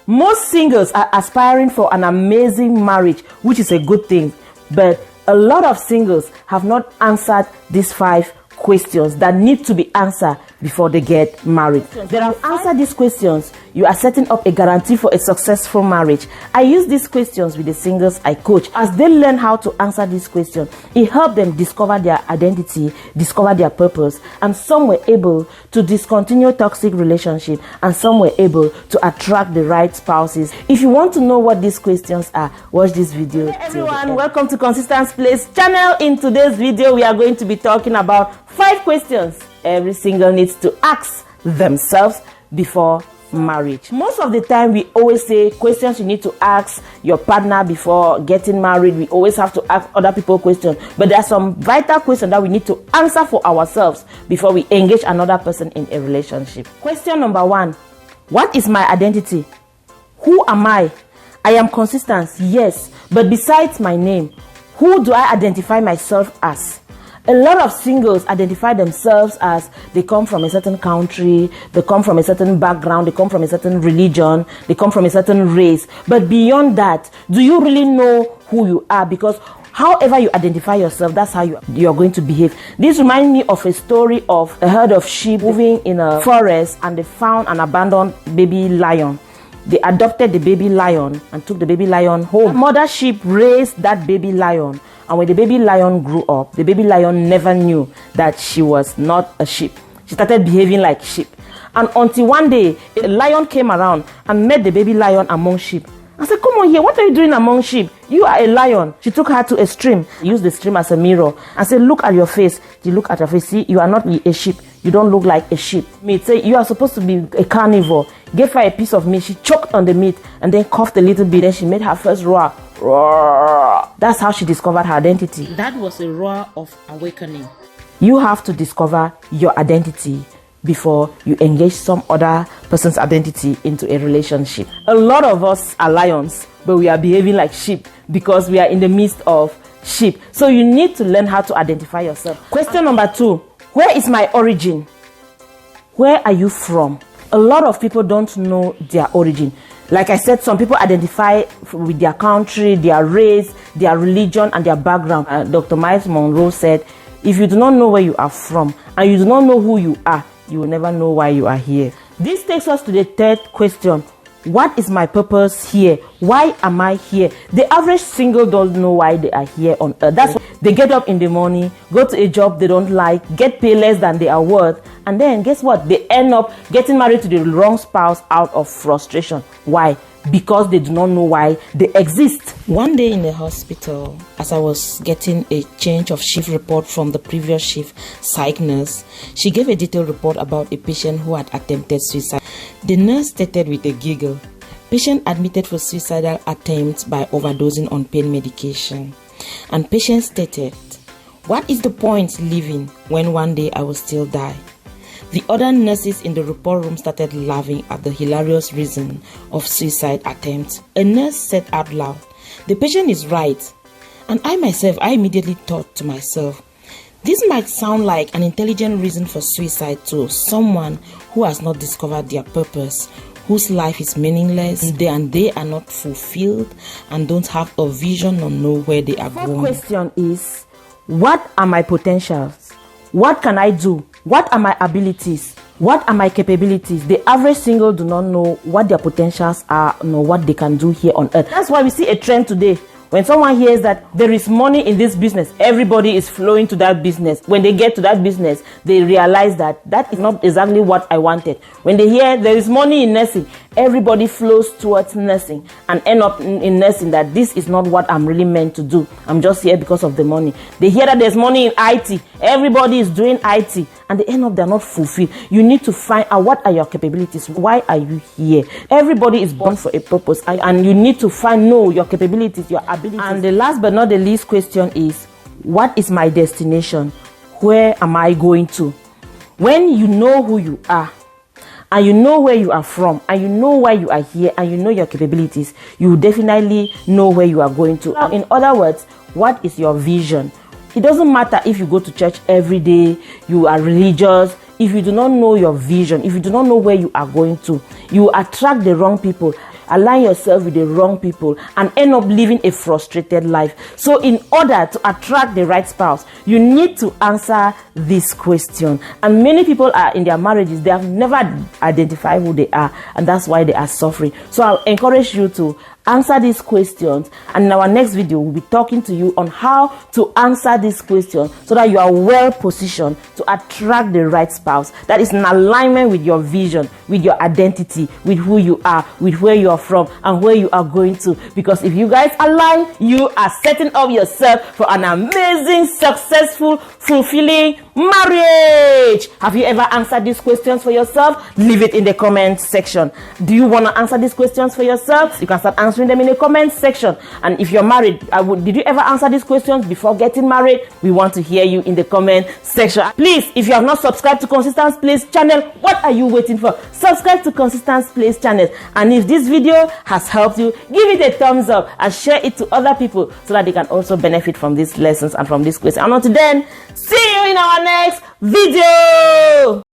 Most singles are aspiring for an amazing marriage, which is a good thing. But a lot of singles have not answered these 5 questions that need to be answered before they get married. There are answer these questions, you are setting up a guarantee for a successful marriage. I use these questions with the singles I coach. As they learn how to answer these questions, it helps them discover their identity, discover their purpose, and some were able to discontinue toxic relationship, and some were able to attract the right spouses. If you want to know what these questions are, watch this video. Hey everyone, welcome to Consistent Place channel. In today's video, we are going to be talking about 5 questions every single needs to ask themselves before marriage. Most of the time, we always say questions you need to ask your partner before getting married. We always have to ask other people questions, but there are some vital questions that we need to answer for ourselves before we engage another person in a relationship. Question number 1: what is my identity? Who am I? I am consistent, yes, but besides my name, who do I identify myself as? A lot of singles identify themselves as they come from a certain country, they come from a certain background, they come from a certain religion, they come from a certain race. But beyond that, do you really know who you are? Because however you identify yourself, that's how you're going to behave. This reminds me of a story of a herd of sheep moving in a forest, and they found an abandoned baby lion. They adopted the baby lion and took the baby lion home. The mother sheep raised that baby lion. And when the baby lion grew up, the baby lion never knew that she was not a sheep. She started behaving like sheep. And until one day, a lion came around and met the baby lion among sheep. I said, come on here, what are you doing among sheep? You are a lion. She took her to a stream, used the stream as a mirror, and said, look at your face. She looked at her face. See, you are not a sheep. You don't look like a sheep. Meat. Say, you are supposed to be a carnivore. Gave her a piece of meat. She choked on the meat and then coughed a little bit. Then she made her first roar. Roar. That's how she discovered her identity. That was a roar of awakening. You have to discover your identity before you engage some other person's identity into a relationship. A lot of us are lions, but we are behaving like sheep because we are in the midst of sheep. So you need to learn how to identify yourself. Question number 2: where is my origin? Where are you from? A lot of people don't know their origin. Like I said, some people identify with their country, their race, their religion, and their background. Dr. Myles Munroe said, if you do not know where you are from and you do not know who you are, you will never know why you are here. This takes us to the 3rd question. What is my purpose here? Why am I here? The average single doesn't know why they are here on earth. That's why they get up in the morning, go to a job they don't like, get paid less than they are worth, and then guess what? They end up getting married to the wrong spouse out of frustration. Why? Because they do not know why they exist. One day in the hospital, as I was getting a change of shift report from the previous shift psych nurse, she gave a detailed report about a patient who had attempted suicide. The nurse stated with a giggle, patient admitted for suicidal attempts by overdosing on pain medication. And patient stated, what is the point living when one day I will still die? The other nurses in the report room started laughing at the hilarious reason of suicide attempts. A nurse said out loud, the patient is right. And I immediately thought to myself, this might sound like an intelligent reason for suicide to someone who has not discovered their purpose, whose life is meaningless, and they are not fulfilled and don't have a vision or know where they are going. The question is, what are my potentials? What can I do? What are my abilities? What are my capabilities? The average single do not know what their potentials are, nor what they can do here on earth. That's why we see a trend today. When someone hears that there is money in this business, everybody is flowing to that business. When they get to that business, they realize that that is not exactly what I wanted. When they hear there is money in nursing, everybody flows towards nursing and end up in nursing, that this is not what I'm really meant to do. I'm just here because of the money. They hear that there's money in IT. Everybody is doing IT. And they end up, they're not fulfilled. You need to find out what are your capabilities. Why are you here? Everybody is born for a purpose. And you need to know your capabilities, your abilities. And the last but not the least question is, what is my destination? Where am I going to? When you know who you are, and you know where you are from, and you know why you are here, and you know your capabilities, you will definitely know where you are going to. In other words, what is your vision? It doesn't matter if you go to church every day, you are religious. If you do not know your vision, if you do not know where you are going to, you attract the wrong people. align yourself with the wrong people, and end up living a frustrated life. So in order to attract the right spouse, you need to answer this question. And many people are in their marriages, they have never identified who they are, and that's why they are suffering. So I'll encourage you to answer these questions, and in our next video we'll be talking to you on how to answer these questions so that you are well positioned to attract the right spouse that is in alignment with your vision, with your identity, with who you are, with where you are from, and where you are going to. Because if you guys align, you are setting up yourself for an amazing, successful, fulfilling marriage. Have you ever answered these questions for yourself? Leave it in the comment section. Do you want to answer these questions for yourself? You can start answering them in the comment section. And if you're married, did you ever answer these questions before getting married? We want to hear you in the comment section. Please, if you have not subscribed to Consistence Place channel, what are you waiting for? Subscribe to Consistence Place channel. And if this video has helped you, give it a thumbs up and share it to other people so that they can also benefit from these lessons and from this question. And until then, see you in our next video.